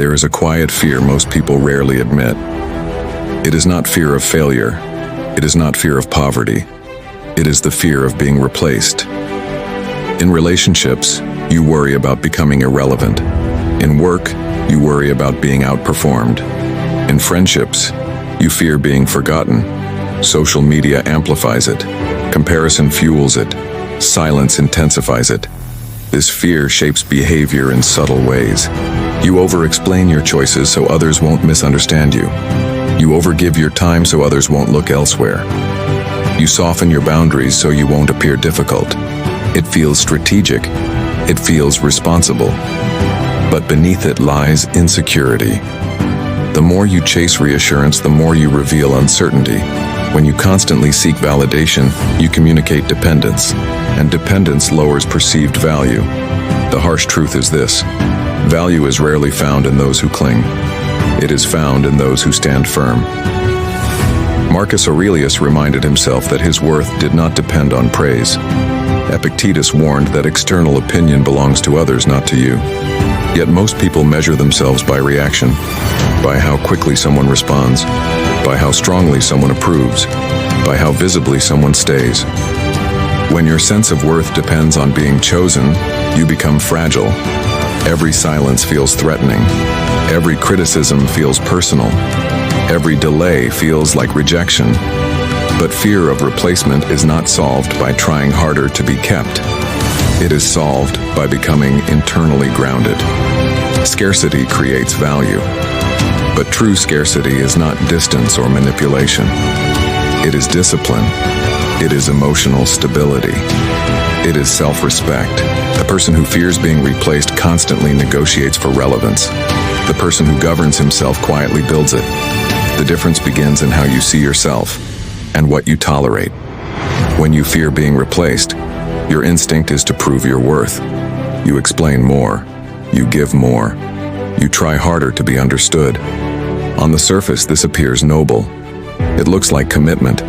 there is a quiet fear most people rarely admit. It is not fear of failure. It is not fear of poverty. It is the fear of being replaced. In relationships, you worry about becoming irrelevant. In work, you worry about being outperformed. In friendships, you fear being forgotten. Social media amplifies it. Comparison fuels it. Silence intensifies it. This fear shapes behavior in subtle ways. You over-explain your choices so others won't misunderstand you. You overgive your time so others won't look elsewhere. You soften your boundaries so you won't appear difficult. It feels strategic. It feels responsible. But beneath it lies insecurity. The more you chase reassurance, the more you reveal uncertainty. When you constantly seek validation, you communicate dependence, and dependence lowers perceived value. The harsh truth is this: value is rarely found in those who cling. It is found in those who stand firm. Marcus Aurelius reminded himself that his worth did not depend on praise. Epictetus warned that external opinion belongs to others, not to you. Yet most people measure themselves by reaction, by how quickly someone responds, by how strongly someone approves, by how visibly someone stays. When your sense of worth depends on being chosen, you become fragile. Every silence feels threatening. Every criticism feels personal. Every delay feels like rejection. But fear of replacement is not solved by trying harder to be kept. It is solved by becoming internally grounded. Scarcity creates value. But true scarcity is not distance or manipulation. It is discipline. It is emotional stability. It is self-respect. The person who fears being replaced constantly negotiates for relevance. The person who governs himself quietly builds it. The difference begins in how you see yourself and what you tolerate. When you fear being replaced, your instinct is to prove your worth. You explain more. You give more. You try harder to be understood. On the surface, this appears noble. It looks like commitment,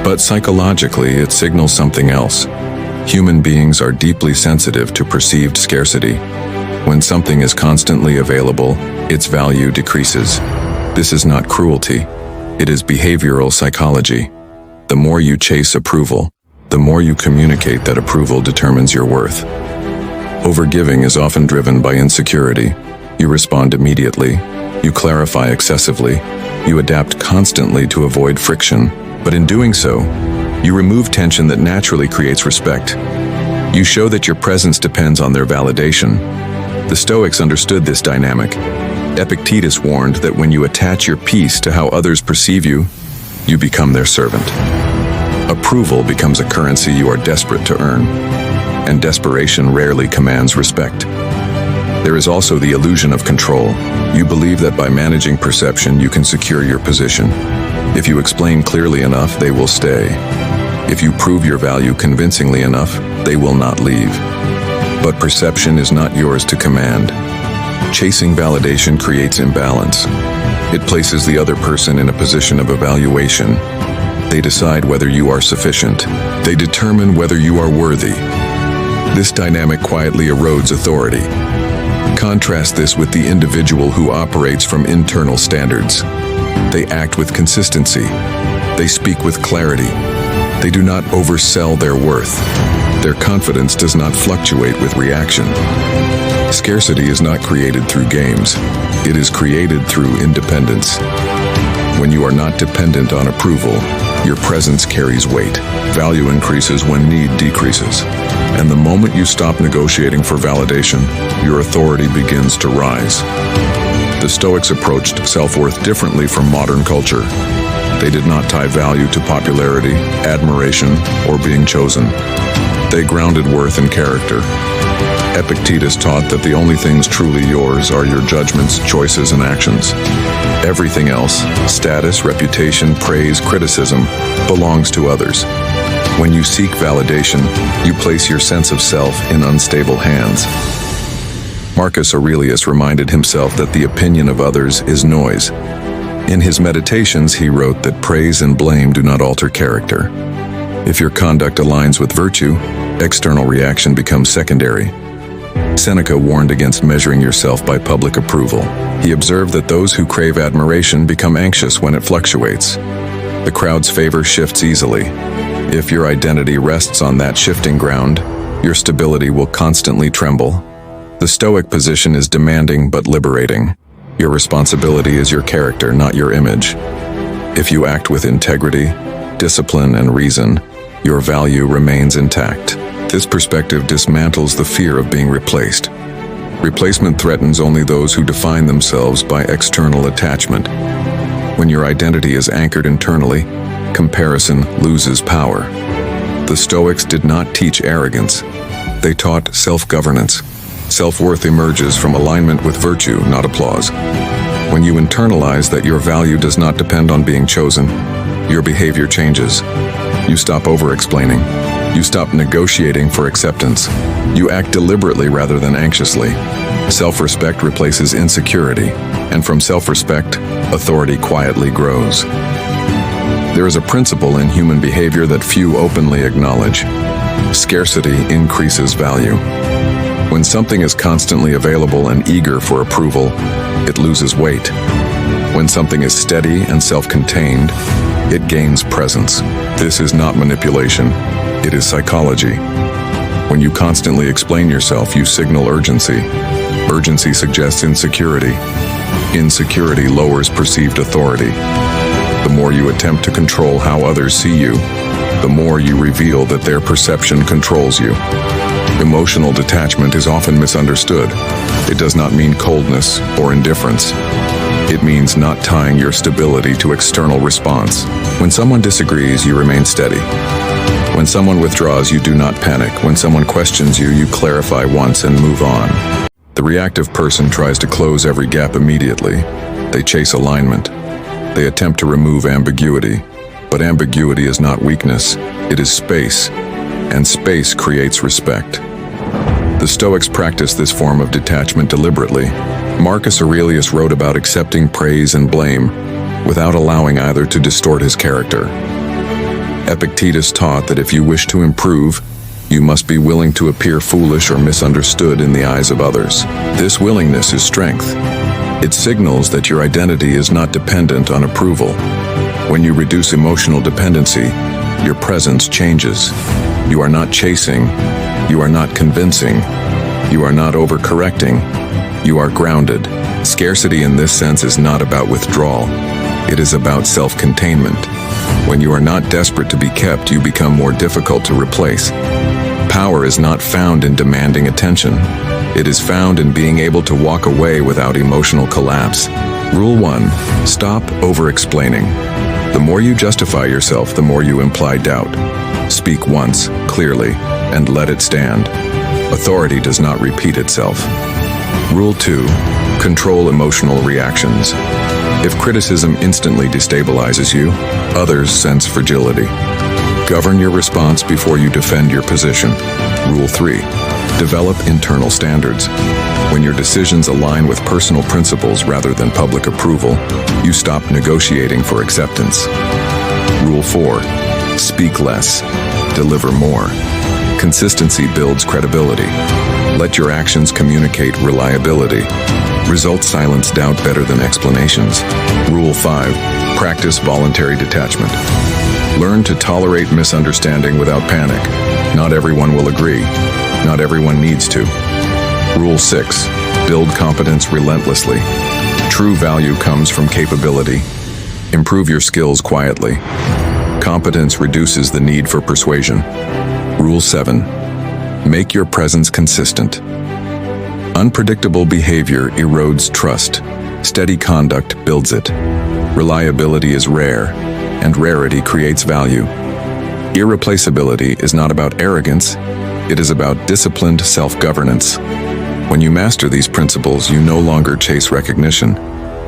but psychologically, it signals something else. Human beings are deeply sensitive to perceived scarcity. When something is constantly available, its value decreases. This is not cruelty. It is behavioral psychology. The more you chase approval, the more you communicate that approval determines your worth. Overgiving is often driven by insecurity. You respond immediately. You clarify excessively. You adapt constantly to avoid friction. But in doing so, you remove tension that naturally creates respect. You show that your presence depends on their validation. The Stoics understood this dynamic. Epictetus warned that when you attach your peace to how others perceive you, you become their servant. Approval becomes a currency you are desperate to earn, and desperation rarely commands respect. There is also the illusion of control. You believe that by managing perception, you can secure your position. If you explain clearly enough, they will stay. If you prove your value convincingly enough, they will not leave. But perception is not yours to command. Chasing validation creates imbalance. It places the other person in a position of evaluation. They decide whether you are sufficient. They determine whether you are worthy. This dynamic quietly erodes authority. Contrast this with the individual who operates from internal standards. They act with consistency. They speak with clarity. They do not oversell their worth. Their confidence does not fluctuate with reaction. Scarcity is not created through games. It is created through independence. When you are not dependent on approval, your presence carries weight. Value increases when need decreases. And the moment you stop negotiating for validation, your authority begins to rise. The Stoics approached self-worth differently from modern culture. They did not tie value to popularity, admiration, or being chosen. They grounded worth in character. Epictetus taught that the only things truly yours are your judgments, choices, and actions. Everything else, status, reputation, praise, criticism, belongs to others. When you seek validation, you place your sense of self in unstable hands. Marcus Aurelius reminded himself that the opinion of others is noise. In his meditations, he wrote that praise and blame do not alter character. If your conduct aligns with virtue, external reaction becomes secondary. Seneca warned against measuring yourself by public approval. He observed that those who crave admiration become anxious when it fluctuates. The crowd's favor shifts easily. If your identity rests on that shifting ground, your stability will constantly tremble. The Stoic position is demanding but liberating. Your responsibility is your character, not your image. If you act with integrity, discipline, and reason, your value remains intact. This perspective dismantles the fear of being replaced. Replacement threatens only those who define themselves by external attachment. When your identity is anchored internally, comparison loses power. The Stoics did not teach arrogance. They taught self-governance. Self-worth emerges from alignment with virtue, not applause. When you internalize that your value does not depend on being chosen, your behavior changes. You stop over-explaining. You stop negotiating for acceptance. You act deliberately rather than anxiously. Self-respect replaces insecurity, and from self-respect, authority quietly grows. There is a principle in human behavior that few openly acknowledge. Scarcity increases value. When something is constantly available and eager for approval, it loses weight. When something is steady and self-contained, it gains presence. This is not manipulation, it is psychology. When you constantly explain yourself, you signal urgency. Urgency suggests insecurity. Insecurity lowers perceived authority. The more you attempt to control how others see you, the more you reveal that their perception controls you. Emotional detachment is often misunderstood. It does not mean coldness or indifference. It means not tying your stability to external response. When someone disagrees, you remain steady. When someone withdraws, you do not panic. When someone questions you, you clarify once and move on. The reactive person tries to close every gap immediately. They chase alignment. They attempt to remove ambiguity. But ambiguity is not weakness, it is space. And space creates respect. The Stoics practiced this form of detachment deliberately. Marcus Aurelius wrote about accepting praise and blame without allowing either to distort his character. Epictetus taught that if you wish to improve, you must be willing to appear foolish or misunderstood in the eyes of others. This willingness is strength. It signals that your identity is not dependent on approval. When you reduce emotional dependency, your presence changes. You are not chasing. You are not convincing. You are not overcorrecting. You are grounded. Scarcity in this sense is not about withdrawal. It is about self-containment. When you are not desperate to be kept, you become more difficult to replace. Power is not found in demanding attention. It is found in being able to walk away without emotional collapse. Rule 1. Stop over-explaining. The more you justify yourself, the more you imply doubt. Speak once, clearly, and let it stand. Authority does not repeat itself. Rule 2. Control emotional reactions. If criticism instantly destabilizes you, others sense fragility. Govern your response before you defend your position. Rule 3. Develop internal standards. When your decisions align with personal principles rather than public approval, you stop negotiating for acceptance. Rule 4. Speak less. Deliver more. Consistency builds credibility. Let your actions communicate reliability. Results silence doubt better than explanations. Rule 5. Practice voluntary detachment. Learn to tolerate misunderstanding without panic. Not everyone will agree. Not everyone needs to. Rule 6. Build competence relentlessly. True value comes from capability. Improve your skills quietly. Competence reduces the need for persuasion. Rule 7. Make your presence consistent. Unpredictable behavior erodes trust. Steady conduct builds it. Reliability is rare, and rarity creates value. Irreplaceability is not about arrogance, it is about disciplined self-governance. When you master these principles, you no longer chase recognition,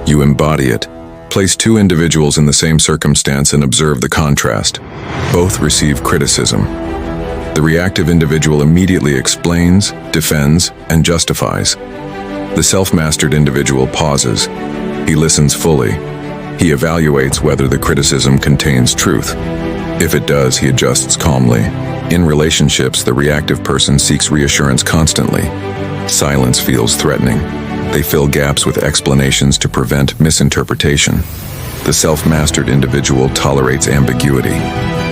you embody it. Place two individuals in the same circumstance and observe the contrast. Both receive criticism. The reactive individual immediately explains, defends, and justifies. The self-mastered individual pauses. He listens fully. He evaluates whether the criticism contains truth. If it does, he adjusts calmly. In relationships, the reactive person seeks reassurance constantly. Silence feels threatening. They fill gaps with explanations to prevent misinterpretation. The self-mastered individual tolerates ambiguity.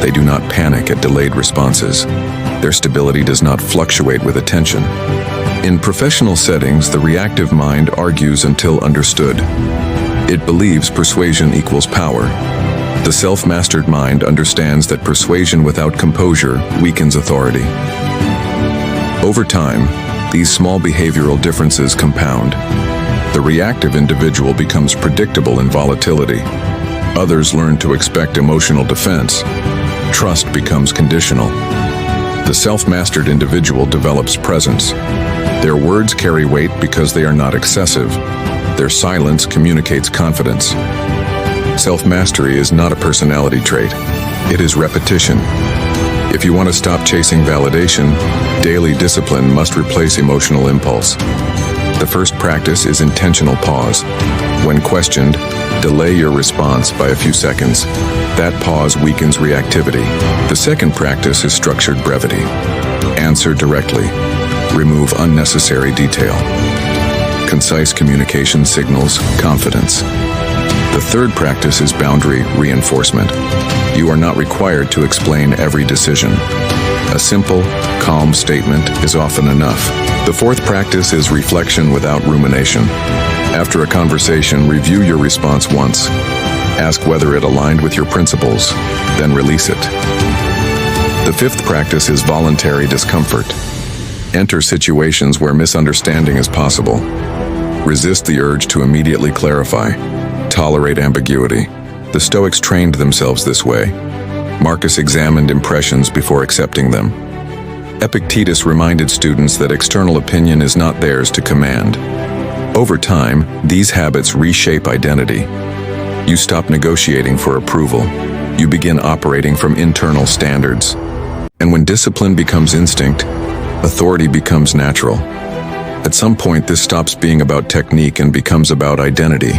They do not panic at delayed responses. Their stability does not fluctuate with attention. In professional settings, the reactive mind argues until understood. It believes persuasion equals power. The self-mastered mind understands that persuasion without composure weakens authority. Over time, these small behavioral differences compound. The reactive individual becomes predictable in volatility. Others learn to expect emotional defense. Trust becomes conditional. The self-mastered individual develops presence. Their words carry weight because they are not excessive. Their silence communicates confidence. Self-mastery is not a personality trait. It is repetition. If you want to stop chasing validation, daily discipline must replace emotional impulse. The first practice is intentional pause. When questioned, delay your response by a few seconds. That pause weakens reactivity. The second practice is structured brevity. Answer directly. Remove unnecessary detail. Concise communication signals confidence. The third practice is boundary reinforcement. You are not required to explain every decision. A simple, calm statement is often enough. The fourth practice is reflection without rumination. After a conversation, review your response once. Ask whether it aligned with your principles, then release it. The fifth practice is voluntary discomfort. Enter situations where misunderstanding is possible. Resist the urge to immediately clarify. Tolerate ambiguity. The Stoics trained themselves this way. Marcus examined impressions before accepting them. Epictetus reminded students that external opinion is not theirs to command. Over time, these habits reshape identity. You stop negotiating for approval. You begin operating from internal standards. And when discipline becomes instinct, authority becomes natural. At some point, this stops being about technique and becomes about identity.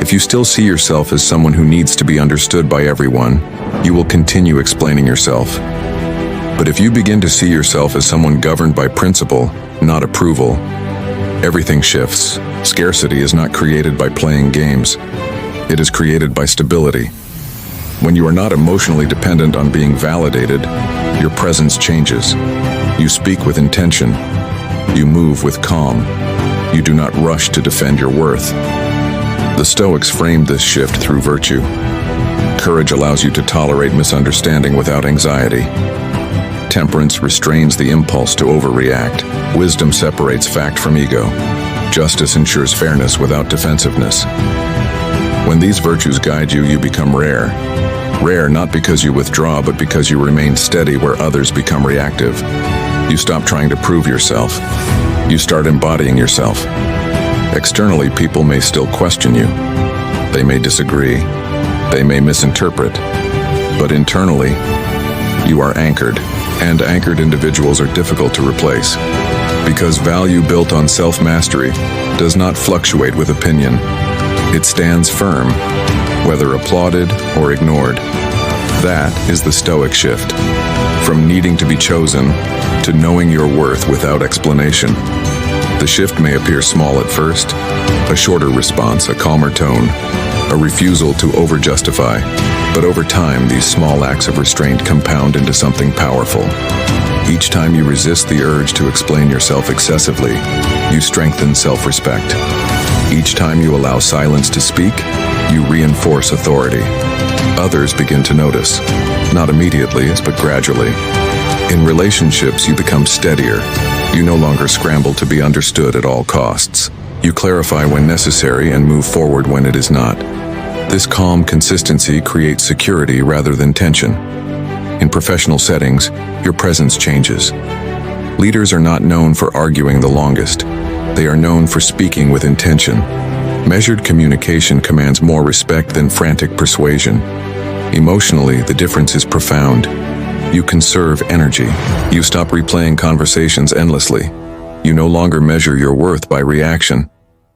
If you still see yourself as someone who needs to be understood by everyone, you will continue explaining yourself. But if you begin to see yourself as someone governed by principle, not approval, everything shifts. Scarcity is not created by playing games. It is created by stability. When you are not emotionally dependent on being validated, your presence changes. You speak with intention. You move with calm. You do not rush to defend your worth. The Stoics framed this shift through virtue. Courage allows you to tolerate misunderstanding without anxiety. Temperance restrains the impulse to overreact. Wisdom separates fact from ego. Justice ensures fairness without defensiveness. When these virtues guide you, you become rare. Rare not because you withdraw, but because you remain steady where others become reactive. You stop trying to prove yourself. You start embodying yourself. Externally, people may still question you. They may disagree. They may misinterpret. But internally, you are anchored. And anchored individuals are difficult to replace. Because value built on self-mastery does not fluctuate with opinion. It stands firm, whether applauded or ignored. That is the Stoic shift. From needing to be chosen to knowing your worth without explanation. The shift may appear small at first, a shorter response, a calmer tone, a refusal to over-justify, but over time these small acts of restraint compound into something powerful. Each time you resist the urge to explain yourself excessively, you strengthen self-respect. Each time you allow silence to speak, you reinforce authority. Others begin to notice, not immediately, but gradually. In relationships, you become steadier. You no longer scramble to be understood at all costs. You clarify when necessary and move forward when it is not. This calm consistency creates security rather than tension. In professional settings, your presence changes. Leaders are not known for arguing the longest. They are known for speaking with intention. Measured communication commands more respect than frantic persuasion. Emotionally, the difference is profound. You conserve energy. You stop replaying conversations endlessly. You no longer measure your worth by reaction.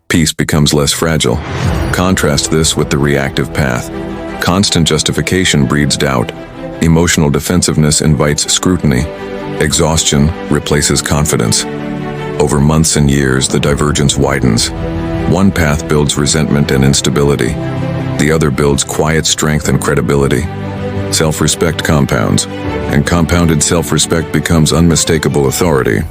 Peace becomes less fragile. Contrast this with the reactive path. Constant justification breeds doubt. Emotional defensiveness invites scrutiny. Exhaustion replaces confidence. Over months and years, the divergence widens. One path builds resentment and instability. The other builds quiet strength and credibility. Self-respect compounds, and compounded self-respect becomes unmistakable authority.